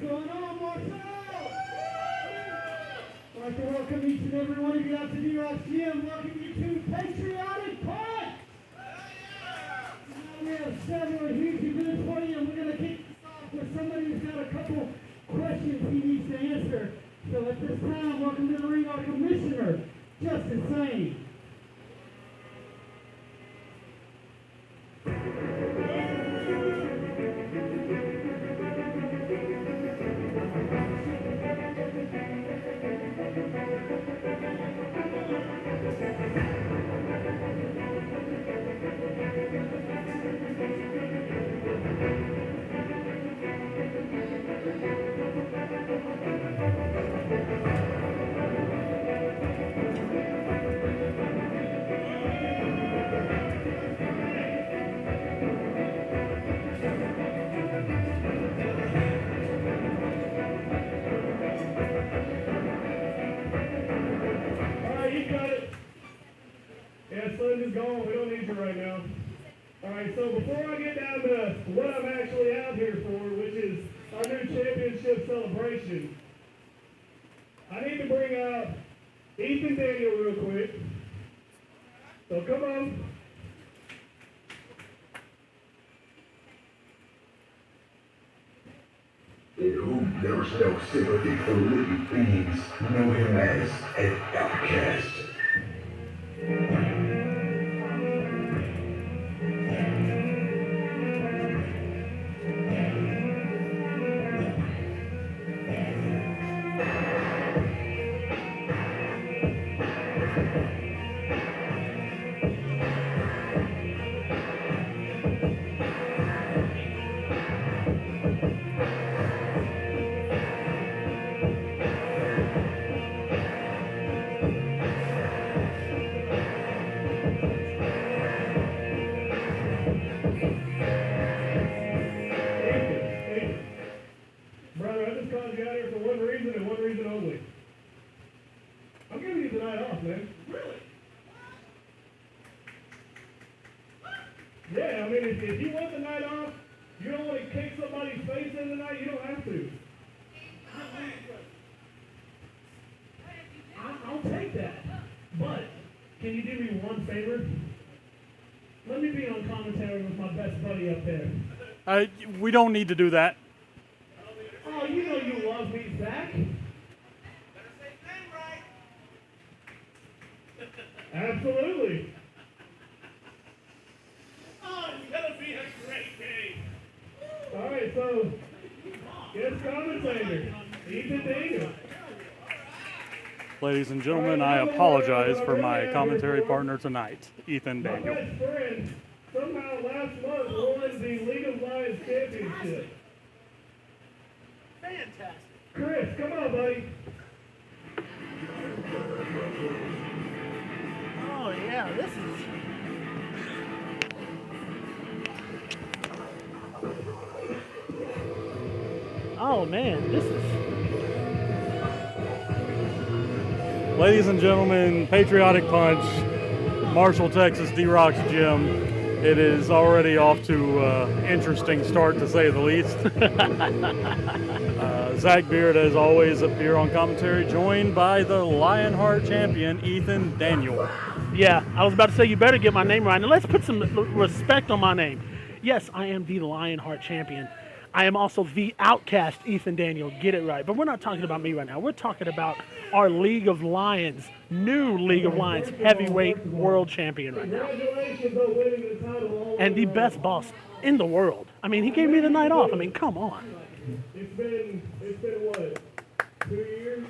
going on, Marshall? I'd like to welcome each and every one of you out to D-Rock's Gym. Welcome you to Patriotic Punch! We have several huge events for you, and we're going to kick this off with somebody who's got a couple questions he needs to answer. So at this time, welcome to the ring our commissioner, Justin Sane. Is gone. We don't need you right now. Alright, so before I get down to what I'm actually out here for, which is our new championship celebration, I need to bring out Ethan Daniel real quick. So come on. Who never felt sympathy for living beings know him as an outcast. Brother, I just called you out here for one reason and one reason only. I'm giving you the night off, man. Really? Yeah, I mean, if you want the night off, you don't want to kick somebody's face in the night, you don't have to. I'll take that. But can you do me one favor? Let me be on commentary with my best buddy up there. We don't need to do that. Oh, you know you love me, Zach. Absolutely. Oh, it's gonna be a great game. All right, so guest commentator, Ethan Daniel. Ladies and gentlemen, I apologize for my commentary partner tonight, Ethan Daniel. My best friend somehow last month won the League of Lions championship. Fantastic. Chris, come on, buddy. Oh, yeah, this is... Oh, man, this is... Ladies and gentlemen, Patriotic Punch, Marshall, Texas, D-Rock's Gym. It is already off to an interesting start, to say the least. Zach Beard, as always, up here on commentary, joined by the Lionheart champion, Ethan Daniel. Yeah, I was about to say you better get my name right. And let's put some respect on my name. Yes, I am the Lionheart champion. I am also the outcast, Ethan Daniel. Get it right. But we're not talking about me right now. We're talking about our League of Lions, new League of Lions heavyweight world champion right now. Congratulations on winning the title. And the best boss in the world. I mean, he gave me the night off. I mean, come on. It's been what, 2 years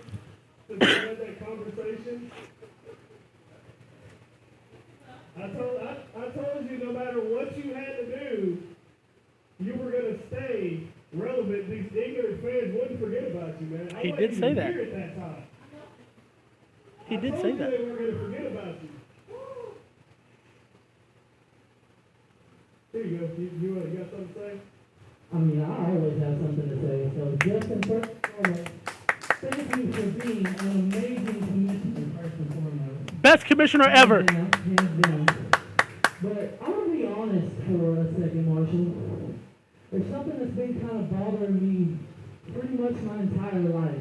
since we had that conversation? I told you no matter what you had to do, you were going to stay relevant. These ignorant fans wouldn't forget about you, man. He did say that. At that time. He did say that. They weren't going to forget about you. Here you go. You got something to say? I mean, I always have something to say. So, Justin, first and foremost, thank you for being an amazing commissioner, first and foremost. Best commissioner ever. Hands down. But I want to be honest for a second, Marshall. There's something that's been kind of bothering me pretty much much my entire life.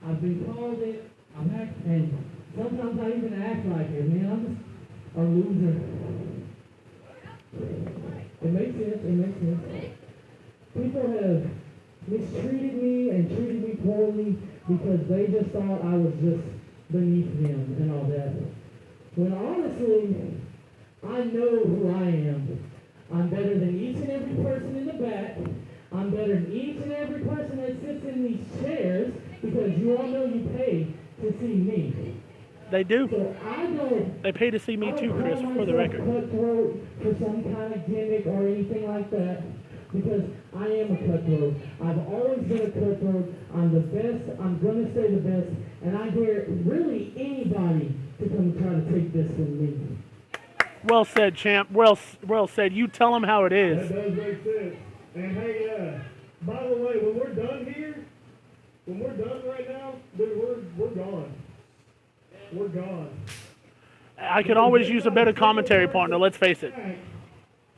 I've been called it, and sometimes I even act like it, man. I'm just a loser. It makes sense. People have mistreated me and treated me poorly because they just thought I was just beneath them and all that. When honestly, I know who I am. I'm better than each and every person in the back. I'm better than each and every person that sits in these chairs because you all know you pay to see me. They do. So I don't. They pay to see me too, Chris, for the record. Cutthroat for some kind of gimmick or anything like that, because I am a cutthroat. I've always been a cutthroat. I'm the best. I'm gonna stay the best, and I dare really anybody to come try to take this from me. Well said, champ. Well said. You tell them how it is. That does make sense. And hey, by the way, when we're done here, when we're done right now, dude, we're gone. We're gone. I could always use a better commentary partner, let's face it.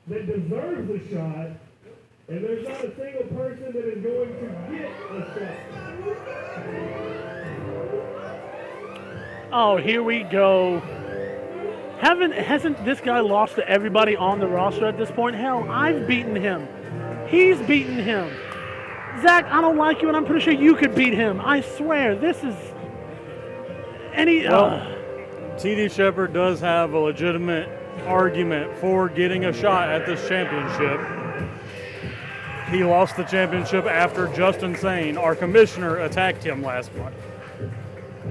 That deserves a shot, and there's not a single person that is going to get a shot. Oh, here we go. Hasn't this guy lost to everybody on the roster at this point? Hell, I've beaten him. He's beaten him. Zach, I don't like you, and I'm pretty sure you could beat him. I swear, this is... TD Shepherd does have a legitimate argument for getting a shot at this championship. He lost the championship after Justin Sane, our commissioner, attacked him last month.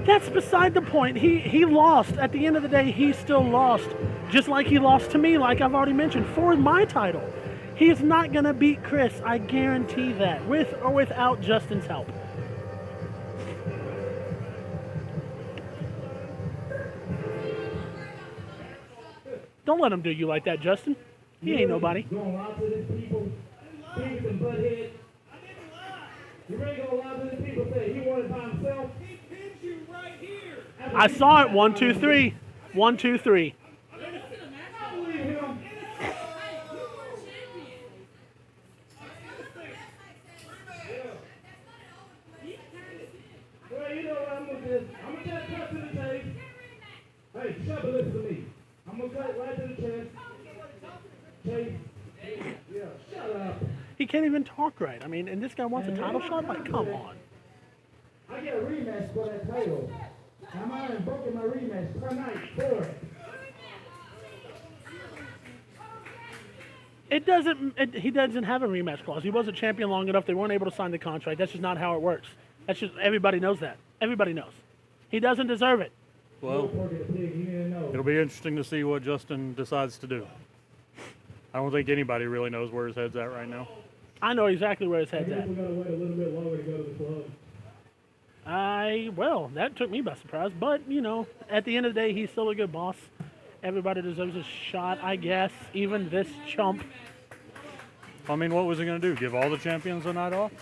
That's beside the point. He lost. At the end of the day, he still lost. Just like he lost to me, like I've already mentioned, for my title. He's not going to beat Chris. I guarantee that, with or without Justin's help. Don't let him do you like that, Justin. He ain't nobody. Going lie to the people, Beavis and Butthead. You really gonna lie to the people? Say he wanted by himself. He pinned you right here. I saw it. 1, 2, 3. 1, 2, 3. I believe him. Well, you know what I'm gonna do? I'm gonna just cut to the chase. Hey, shut up, listen to me. I'm gonna cut right to the chest. Chase. Yeah, shut up. He can't even talk right. I mean, and this guy wants a title shot? Like, come on. I get a rematch for that title. I'm out and booking my rematch tonight for it. He doesn't have a rematch clause. He wasn't champion long enough. They weren't able to sign the contract. That's just not how it works. That's just, everybody knows that. Everybody knows. He doesn't deserve it. Well, it'll be interesting to see what Justin decides to do. I don't think anybody really knows where his head's at right now. I know exactly where his head's at. We gotta wait a little bit longer to go to the club. Well, that took me by surprise. But, you know, at the end of the day, he's still a good boss. Everybody deserves a shot, I guess. Even this chump. I mean, what was he going to do? Give all the champions a night off?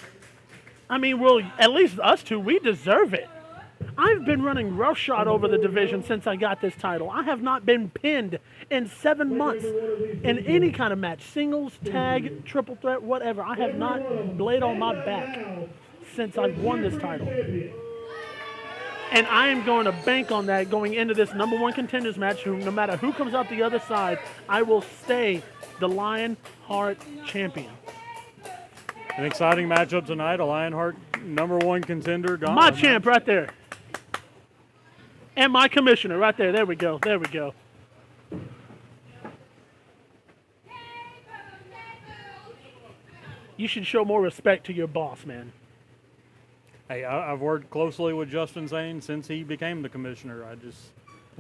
I mean, well, at least us two, we deserve it. I've been running roughshod over the division since I got this title. I have not been pinned in 7 months in any kind of match. Singles, tag, triple threat, whatever. I have not blade on my back since I've won this title. And I am going to bank on that going into this number one contenders match. No matter who comes out the other side, I will stay the Lionheart champion. An exciting matchup tonight. A Lionheart number one contender. My champ right there. And my commissioner right there. There we go. There we go. You should show more respect to your boss, man. Hey, I've worked closely with Justin Zane since he became the commissioner.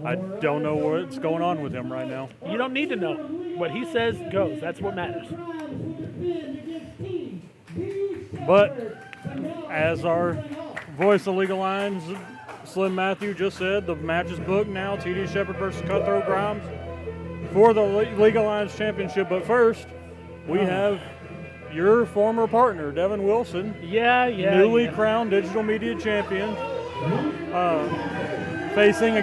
I don't know what's going on with him right now. You don't need to know. What he says goes. That's what matters. But as our voice of League of Lions, Slim Matthew, just said, the match is booked now. TD Shepherd versus Cutthroat Grimes for the League of Lions championship. But first, we have your former partner, Devin Wilson. Newly crowned digital media champion. Facing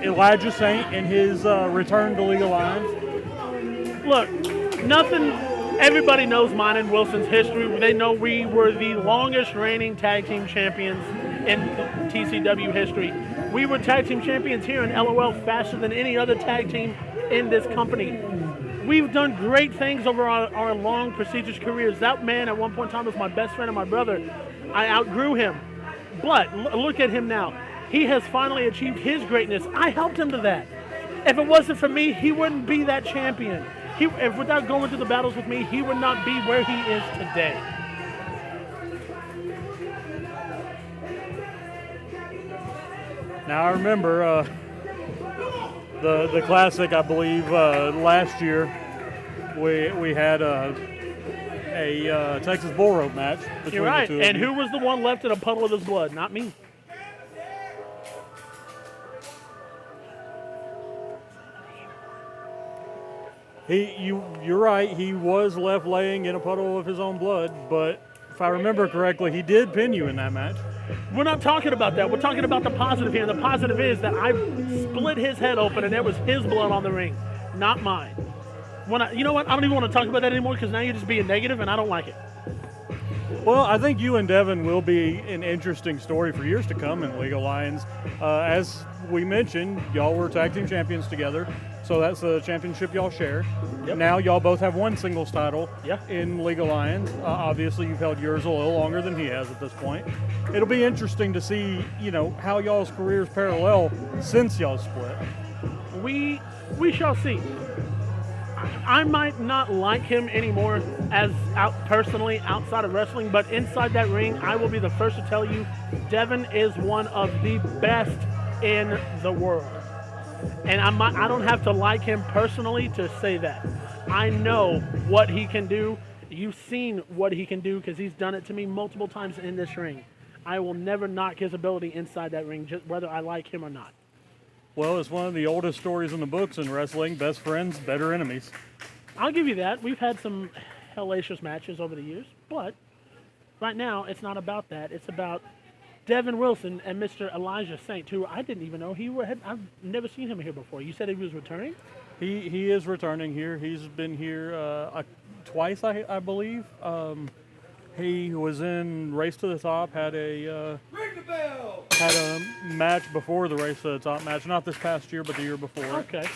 Elijah Saint in his return to League of Lions. Look, nothing Everybody knows mine and Wilson's history. They know we were the longest reigning tag team champions in TCW history. We were tag team champions here in LOL faster than any other tag team in this company. We've done great things over our long, prestigious careers. That man at one point in time was my best friend and my brother. I outgrew him. But look at him now. He has finally achieved his greatness. I helped him to that. If it wasn't for me, he wouldn't be that champion. If without going to the battles with me, he would not be where he is today. Now I remember the classic. I believe last year we had a Texas Bull Rope match between You're right. the two of And you. who was the one left in a puddle of his blood? Not me. You're right. He was left laying in a puddle of his own blood, but if I remember correctly, he did pin you in that match. We're not talking about that. We're talking about the positive here. And the positive is that I split his head open, and there was his blood on the ring, not mine. You know what? I don't even want to talk about that anymore because now you're just being negative, and I don't like it. Well, I think you and Devin will be an interesting story for years to come in League of Lions. As we mentioned, y'all were tag team champions together, so that's a championship y'all share. Yep. Now y'all both have one singles title Yeah. in League of Lions. Obviously, you've held yours a little longer than he has at this point. It'll be interesting to see, how y'all's careers parallel since y'all split. We shall see. I might not like him anymore personally outside of wrestling, but inside that ring, I will be the first to tell you, Devin is one of the best in the world. And I don't have to like him personally to say that. I know what he can do. You've seen what he can do because he's done it to me multiple times in this ring. I will never knock his ability inside that ring, just whether I like him or not. Well, it's one of the oldest stories in the books in wrestling. Best friends, better enemies. I'll give you that. We've had some hellacious matches over the years, but right now it's not about that. It's about Devin Wilson and Mr. Elijah Saint, who I didn't even know I've never seen him here before. You said he was returning? He is returning here. He's been here twice, I believe. He was in Race to the Top, had a match before the Race to the Top match, not this past year, but the year before. Okay.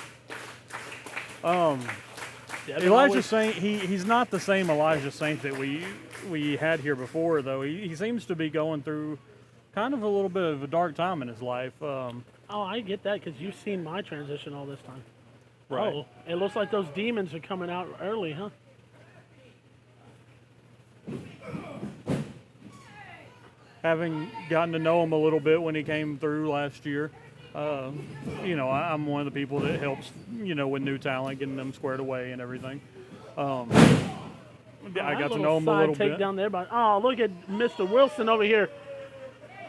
Elijah Saint, he's not the same Elijah Saint that we had here before, though. He seems to be going through kind of a little bit of a dark time in his life. Oh, I get that because you've seen my transition all this time. Right. Oh, it looks like those demons are coming out early, huh? Having gotten to know him a little bit when he came through last year, I'm one of the people that helps, with new talent, getting them squared away and everything. I got to know him a little bit. Down there, but look at Mr. Wilson over here,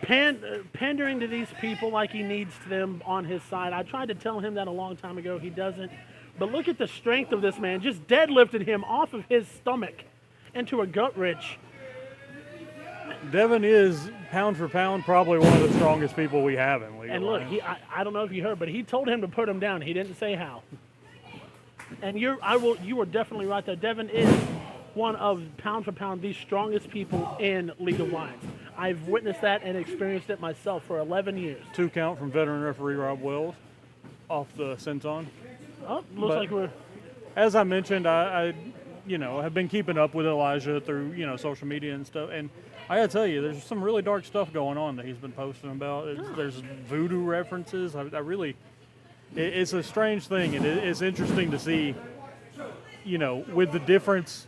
pandering to these people like he needs them on his side. I tried to tell him that a long time ago. He doesn't. But look at the strength of this man. Just deadlifted him off of his stomach into a gut wrench. Devin is, pound for pound, probably one of the strongest people we have in League. And look, I don't know if you heard, but he told him to put him down. He didn't say how. And you were definitely right there. Devin is one of, pound for pound, the strongest people in League of Lions. I've witnessed that and experienced it myself for 11 years. 2 count from veteran referee Rob Wells off the senton. Oh, looks like we're... As I mentioned, I have been keeping up with Elijah through, social media and stuff. And I gotta tell you, there's some really dark stuff going on that he's been posting about. There's voodoo references. It's a strange thing, and it's interesting to see, with the difference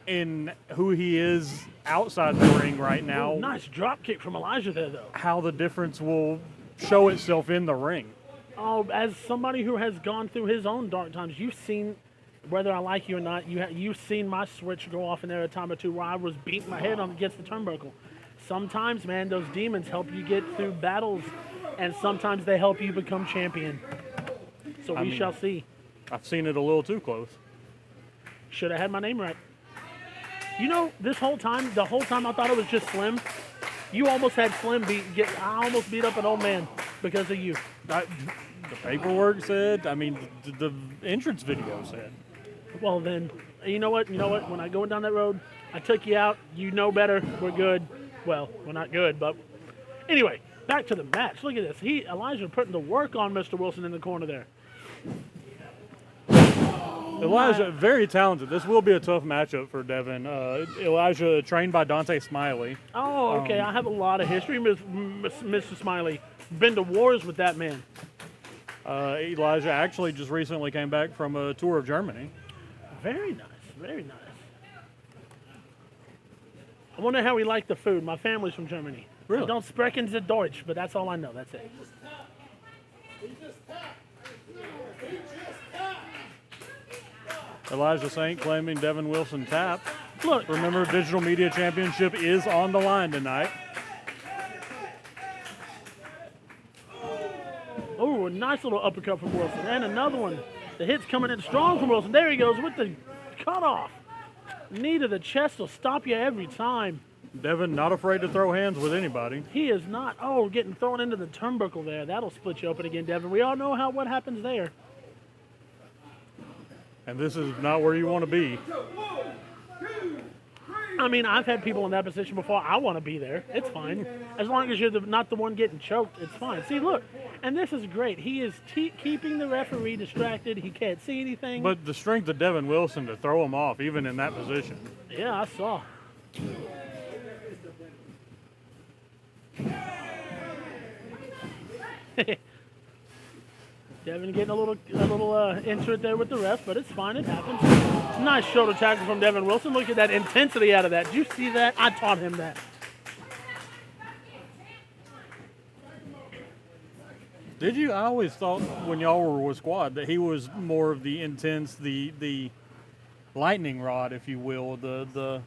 in who he is outside the ring right now. Ooh, nice drop kick from Elijah there, though. How the difference will show itself in the ring. Oh, as somebody who has gone through his own dark times, you've seen, whether I like you or not, you've seen my switch go off in there a time or two where I was beating my head against the turnbuckle. Sometimes, man, those demons help you get through battles, and sometimes they help you become champion. So we shall see. I've seen it a little too close. Should have had my name right. The whole time I thought it was just Slim. You almost had Slim I almost beat up an old man because of you. The paperwork said, the entrance video said. Well, then, You know what? When I go down that road, I took you out. You know better. We're good. Well, we're not good, but anyway, back to the match. Look at this. Elijah putting the work on Mr. Wilson in the corner there. Elijah, very talented. This will be a tough matchup for Devin. Elijah, trained by Dante Smiley. Oh, okay. I have a lot of history, Mr. Smiley. Been to wars with that man. Elijah actually just recently came back from a tour of Germany. Very nice. Very nice. I wonder how he liked the food. My family's from Germany. Really? I don't sprechen the Deutsch, but that's all I know. That's it. Elijah Saint claiming Devin Wilson tapped. Look, Remember, Digital Media Championship is on the line tonight. oh, a nice little uppercut from Wilson. And another one. The hit's coming in strong from Wilson. There he goes with the cutoff. Knee to the chest will stop you every time. Devin not afraid to throw hands with anybody. He is not. Oh, getting thrown into the turnbuckle there. That'll split you open again, Devin. We all know what happens there. And this is not where you want to be. I mean, I've had people in that position before. I want to be there. It's fine. As long as you're not the one getting choked, it's fine. See, look. And this is great. He is keeping the referee distracted. He can't see anything. But the strength of Devin Wilson to throw him off, even in that position. Yeah, I saw. Devin getting a little into it there with the ref, but it's fine. It happens. Nice shoulder tackle from Devin Wilson. Look at that intensity out of that. Did you see that? I taught him that. Did you? I always thought when y'all were with squad that he was more of the intense, the lightning rod, if you will, the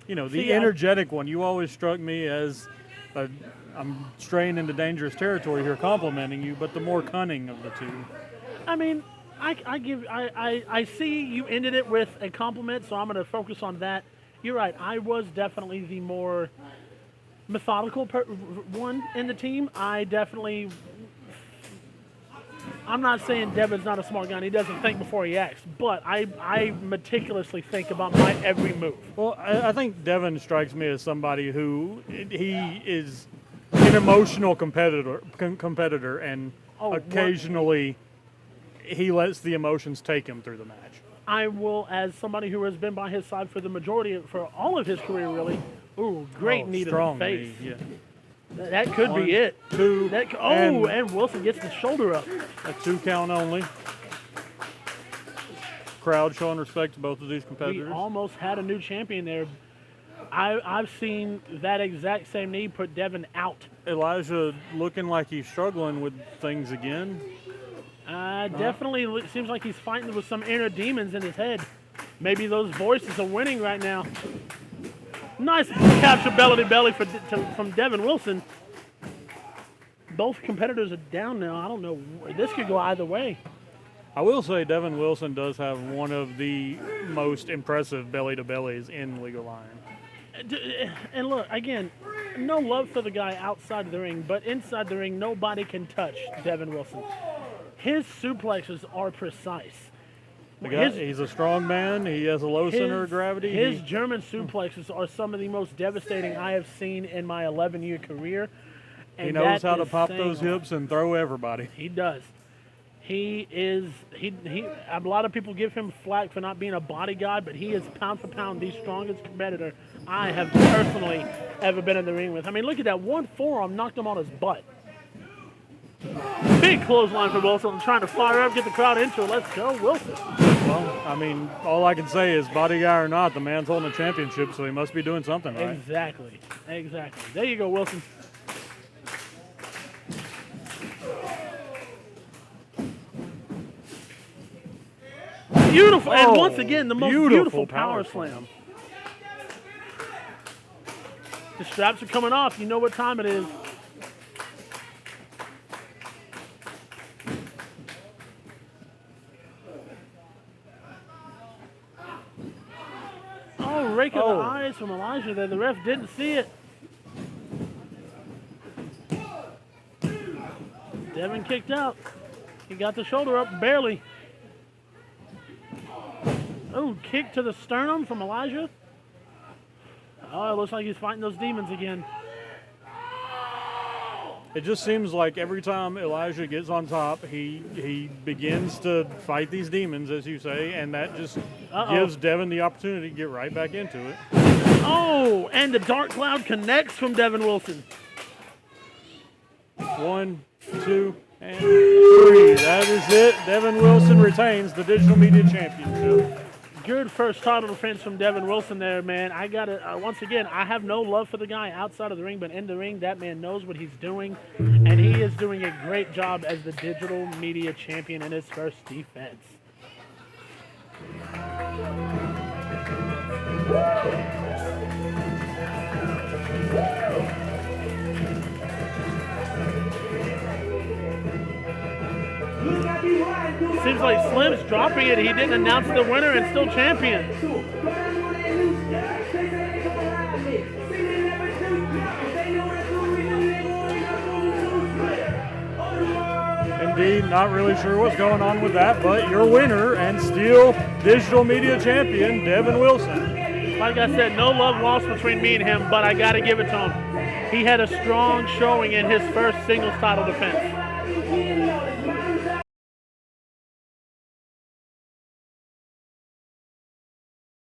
energetic one. You always struck me as I'm straying into dangerous territory here, complimenting you, but the more cunning of the two. I mean, I see you ended it with a compliment, so I'm going to focus on that. You're right. I was definitely the more methodical one in the team. I'm not saying Devin's not a smart guy and he doesn't think before he acts, but I meticulously think about my every move. Well, I think Devin strikes me as somebody who he is an emotional competitor, and occasionally he lets the emotions take him through the match. I will, as somebody who has been by his side for all of his career, really. Ooh, great knee to the face. Knee, yeah. That could be it. Two. And Wilson gets the shoulder up. A 2 count only. Crowd showing respect to both of these competitors. We almost had a new champion there. I've seen that exact same knee put Devin out. Elijah looking like he's struggling with things again. Definitely seems like he's fighting with some inner demons in his head. Maybe those voices are winning right now. Nice capture belly to belly from Devin Wilson. Both competitors are down now. I don't know. This could go either way. I will say Devin Wilson does have one of the most impressive belly-to-bellies in League of Lion. And look, again, no love for the guy outside of the ring, but inside the ring, nobody can touch Devin Wilson. His suplexes are precise. He's a strong man. He has a low center of gravity. His German suplexes are some of the most devastating I have seen in my 11-year career. And he knows how to pop those hips and throw everybody. He does. A lot of people give him flack for not being a body guy, but he is pound for pound the strongest competitor I have personally ever been in the ring with. I mean, look at that. One forearm knocked him on his butt. Big clothesline for Wilson, trying to fire up, get the crowd into it. Let's go, Wilson. Well, I mean, all I can say is, body guy or not, the man's holding a championship, so he must be doing something right. Exactly. There you go, Wilson. Beautiful, and once again, the most beautiful power slam. The straps are coming off. You know what time it is. Oh, rake of the eyes from Elijah there. The ref didn't see it. Devin kicked out. He got the shoulder up, barely. Oh, kick to the sternum from Elijah. Oh, it looks like he's fighting those demons again. It just seems like every time Elijah gets on top, he begins to fight these demons, as you say, and that just gives Devin the opportunity to get right back into it. Oh, and the Dark Cloud connects from Devin Wilson. 1, 2, and 3. That is it. Devin Wilson retains the Digital Media Championship. Good first title defense from Devin Wilson there, man. I got to, once again, I have no love for the guy outside of the ring, but in the ring, that man knows what he's doing, and he is doing a great job as the Digital Media Champion in his first defense. Seems like Slim's dropping it. He didn't announce the winner and still champion. Indeed, not really sure what's going on with that, but your winner and still Digital Media Champion, Devin Wilson. Like I said, no love lost between me and him, but I got to give it to him. He had a strong showing in his first singles title defense.